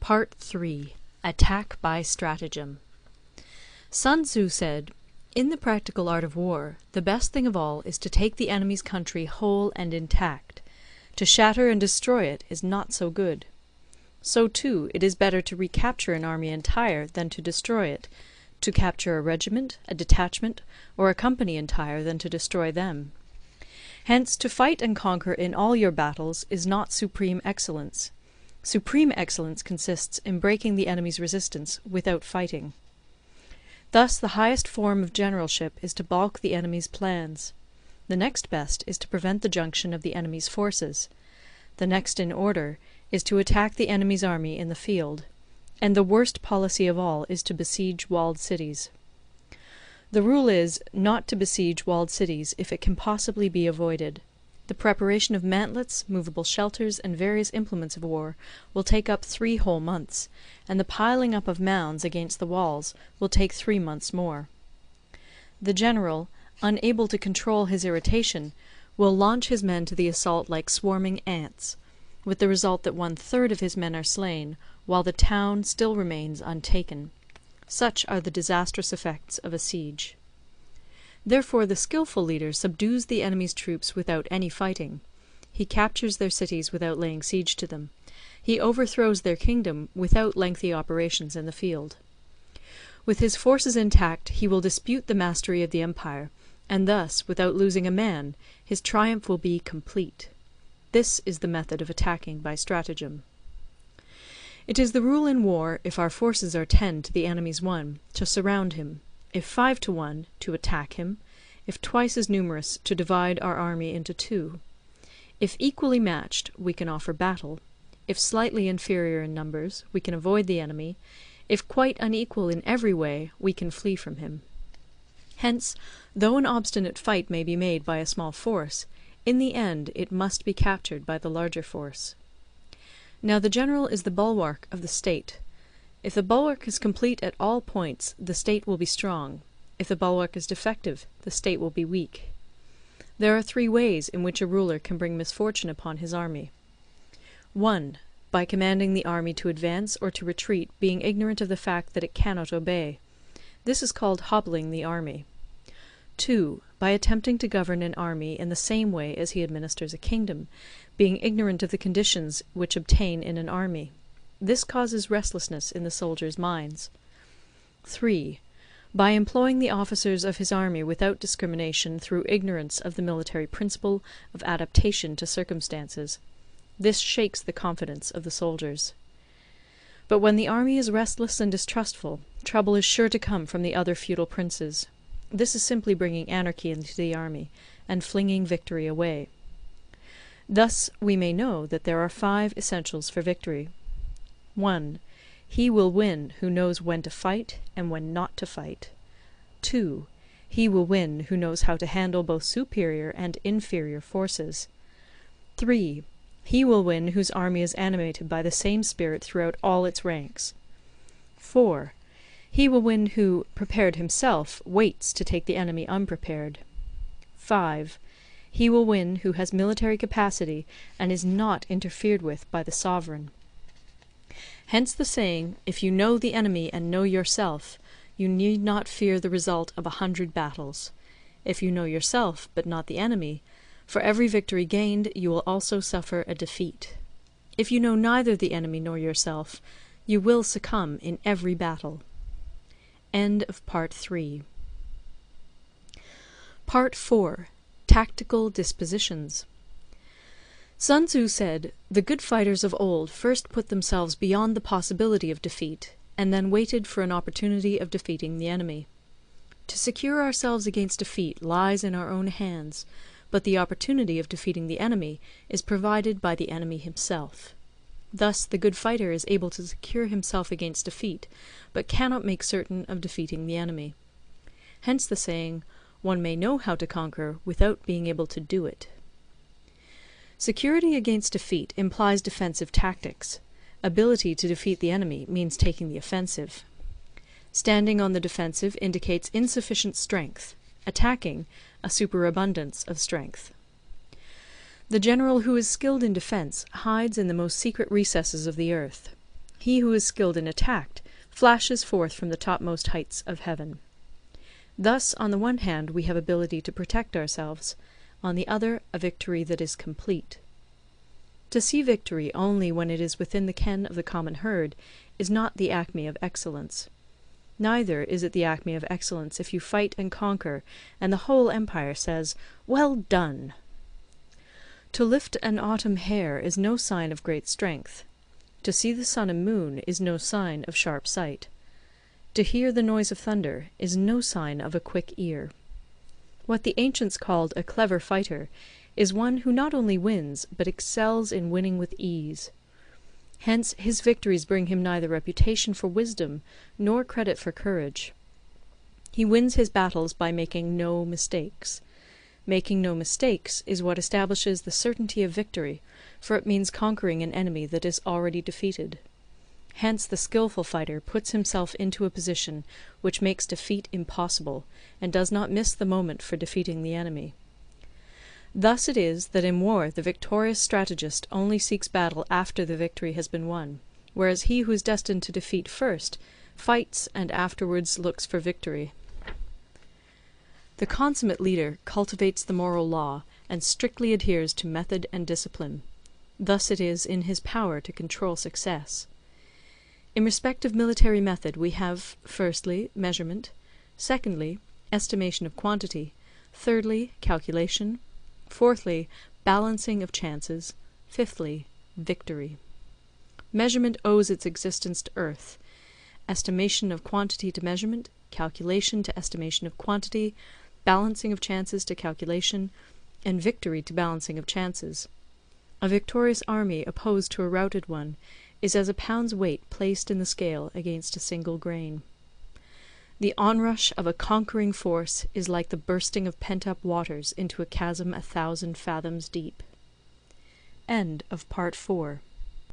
Part 3. Attack by Stratagem. Sun Tzu said, "In the practical art of war, the best thing of all is to take the enemy's country whole and intact. To shatter and destroy it is not so good. So too it is better to recapture an army entire than to destroy it, to capture a regiment, a detachment, or a company entire than to destroy them. Hence, to fight and conquer in all your battles is not supreme excellence. Supreme excellence consists in breaking the enemy's resistance without fighting. Thus the highest form of generalship is to balk the enemy's plans. The next best is to prevent the junction of the enemy's forces. The next in order is to attack the enemy's army in the field. And the worst policy of all is to besiege walled cities. The rule is, not to besiege walled cities if it can possibly be avoided. The preparation of mantlets, movable shelters, and various implements of war will take up 3 whole months, and the piling up of mounds against the walls will take 3 months more. The general, unable to control his irritation, will launch his men to the assault like swarming ants, with the result that 1/3 of his men are slain, while the town still remains untaken. Such are the disastrous effects of a siege. Therefore the skilful leader subdues the enemy's troops without any fighting. He captures their cities without laying siege to them. He overthrows their kingdom without lengthy operations in the field. With his forces intact he will dispute the mastery of the empire, and thus, without losing a man, his triumph will be complete. This is the method of attacking by stratagem. It is the rule in war, if our forces are 10 to the enemy's 1, to surround him; if 5 to 1, to attack him; if twice as numerous, to divide our army into 2. If equally matched, we can offer battle; if slightly inferior in numbers, we can avoid the enemy; if quite unequal in every way, we can flee from him. Hence, though an obstinate fight may be made by a small force, in the end it must be captured by the larger force. Now the general is the bulwark of the state. If the bulwark is complete at all points, the state will be strong. If the bulwark is defective, the state will be weak. There are 3 ways in which a ruler can bring misfortune upon his army. 1. By commanding the army to advance or to retreat, being ignorant of the fact that it cannot obey. This is called hobbling the army. 2. By attempting to govern an army in the same way as he administers a kingdom, being ignorant of the conditions which obtain in an army. This causes restlessness in the soldiers' minds. 3. By employing the officers of his army without discrimination through ignorance of the military principle of adaptation to circumstances. This shakes the confidence of the soldiers. But when the army is restless and distrustful, trouble is sure to come from the other feudal princes. This is simply bringing anarchy into the army, and flinging victory away. Thus we may know that there are 5 essentials for victory. 1. He will win who knows when to fight and when not to fight. 2. He will win who knows how to handle both superior and inferior forces. 3. He will win whose army is animated by the same spirit throughout all its ranks. 4. He will win who, prepared himself, waits to take the enemy unprepared. 5. He will win who has military capacity and is not interfered with by the sovereign. Hence the saying, if you know the enemy and know yourself, you need not fear the result of 100 battles. If you know yourself, but not the enemy, for every victory gained you will also suffer a defeat. If you know neither the enemy nor yourself, you will succumb in every battle. End of Part 3. Part 4. Tactical Dispositions. Sun Tzu said, "The good fighters of old first put themselves beyond the possibility of defeat, and then waited for an opportunity of defeating the enemy. To secure ourselves against defeat lies in our own hands, but the opportunity of defeating the enemy is provided by the enemy himself. Thus the good fighter is able to secure himself against defeat, but cannot make certain of defeating the enemy. Hence the saying, one may know how to conquer without being able to do it." Security against defeat implies defensive tactics. Ability to defeat the enemy means taking the offensive. Standing on the defensive indicates insufficient strength; attacking, a superabundance of strength. The general who is skilled in defence hides in the most secret recesses of the earth. He who is skilled in attack flashes forth from the topmost heights of heaven. Thus, on the one hand, we have ability to protect ourselves, on the other, a victory that is complete. To see victory only when it is within the ken of the common herd is not the acme of excellence. Neither is it the acme of excellence if you fight and conquer, and the whole empire says, "Well done!" To lift an autumn hair is no sign of great strength. To see the sun and moon is no sign of sharp sight. To hear the noise of thunder is no sign of a quick ear. What the ancients called a clever fighter is one who not only wins, but excels in winning with ease. Hence his victories bring him neither reputation for wisdom nor credit for courage. He wins his battles by making no mistakes. Making no mistakes is what establishes the certainty of victory, for it means conquering an enemy that is already defeated. Hence the skilful fighter puts himself into a position which makes defeat impossible, and does not miss the moment for defeating the enemy. Thus it is that in war the victorious strategist only seeks battle after the victory has been won, whereas he who is destined to defeat first fights and afterwards looks for victory. The consummate leader cultivates the moral law and strictly adheres to method and discipline. Thus it is in his power to control success. In respect of military method we have, firstly, measurement; secondly, estimation of quantity; thirdly, calculation; fourthly, balancing of chances; fifthly, victory. Measurement owes its existence to earth; estimation of quantity to measurement; calculation to estimation of quantity; balancing of chances to calculation; and victory to balancing of chances. A victorious army opposed to a routed one is as a pound's weight placed in the scale against a single grain. The onrush of a conquering force is like the bursting of pent-up waters into a chasm 1,000 fathoms deep. End of Part 4.